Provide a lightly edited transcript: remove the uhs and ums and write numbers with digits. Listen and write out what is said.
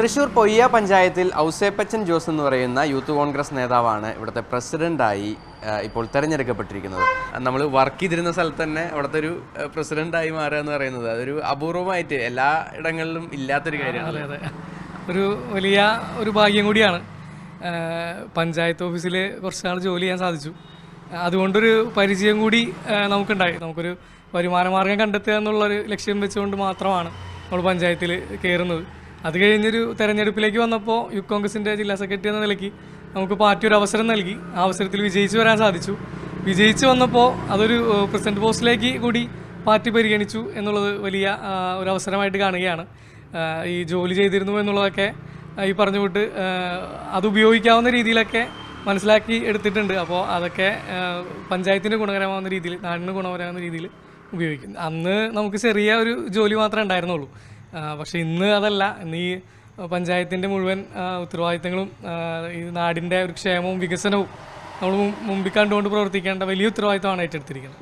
തൃശ്ശൂർ പൊയ്യ പഞ്ചായത്തിൽ ഔസേപ്പച്ചൻ ജോസ് എന്ന് പറയുന്ന യൂത്ത് കോൺഗ്രസ് നേതാവാണ് ഇവിടുത്തെ പ്രസിഡൻ്റായി ഇപ്പോൾ തിരഞ്ഞെടുക്കപ്പെട്ടിരിക്കുന്നത്. നമ്മൾ വർക്ക് ചെയ്തിരുന്ന സ്ഥലത്ത് തന്നെ അവിടുത്തെ ഒരു പ്രസിഡൻ്റായി മാറുക എന്ന് പറയുന്നത് അതൊരു അപൂർവമായിട്ട് എല്ലാ ഇടങ്ങളിലും ഇല്ലാത്തൊരു കാര്യമാണ്. അതെ, ഒരു വലിയ ഒരു ഭാഗ്യം കൂടിയാണ്. പഞ്ചായത്ത് ഓഫീസിൽ കുറച്ച് നാൾ ജോലി ചെയ്യാൻ സാധിച്ചു. അതുകൊണ്ടൊരു പരിചയം കൂടി നമുക്കുണ്ടായി. നമുക്കൊരു വരുമാന മാർഗം കണ്ടെത്തുക എന്നുള്ളൊരു ലക്ഷ്യം വെച്ചുകൊണ്ട് മാത്രമാണ് നമ്മൾ പഞ്ചായത്തിൽ കയറുന്നത്. അത് കഴിഞ്ഞൊരു തെരഞ്ഞെടുപ്പിലേക്ക് വന്നപ്പോൾ യൂത്ത് കോൺഗ്രസിൻ്റെ ജില്ലാ സെക്രട്ടറി എന്ന നിലയ്ക്ക് നമുക്ക് പാർട്ടി ഒരു അവസരം നൽകി. ആ അവസരത്തിൽ വിജയിച്ച് വരാൻ സാധിച്ചു. വിജയിച്ച് വന്നപ്പോൾ അതൊരു പ്രസിഡന്റ് പോസ്റ്റിലേക്ക് കൂടി പാർട്ടി പരിഗണിച്ചു എന്നുള്ളത് വലിയ ഒരു അവസരമായിട്ട് കാണുകയാണ്. ഈ ജോലി ചെയ്തിരുന്നു എന്നുള്ളതൊക്കെ ഈ പറഞ്ഞുകൊണ്ട് അത് ഉപയോഗിക്കാവുന്ന രീതിയിലൊക്കെ മനസ്സിലാക്കി എടുത്തിട്ടുണ്ട്. അപ്പോൾ അതൊക്കെ പഞ്ചായത്തിന് ഗുണകരമാവുന്ന രീതിയിൽ, നാടിന് ഗുണകരമാവുന്ന രീതിയിൽ ഉപയോഗിക്കും. അന്ന് നമുക്ക് ചെറിയ ഒരു ജോലി മാത്രമേ ഉണ്ടായിരുന്നുള്ളൂ. പക്ഷേ ഇന്ന് അതല്ല. ഇന്ന് ഈ പഞ്ചായത്തിൻ്റെ മുഴുവൻ ഉത്തരവാദിത്തങ്ങളും ഈ നാടിൻ്റെ ഒരു ക്ഷേമവും വികസനവും നമ്മൾ മുമ്പിൽ കണ്ടുകൊണ്ട് പ്രവർത്തിക്കേണ്ട വലിയ ഉത്തരവാദിത്തമാണ് ഏറ്റെടുത്തിരിക്കുന്നത്.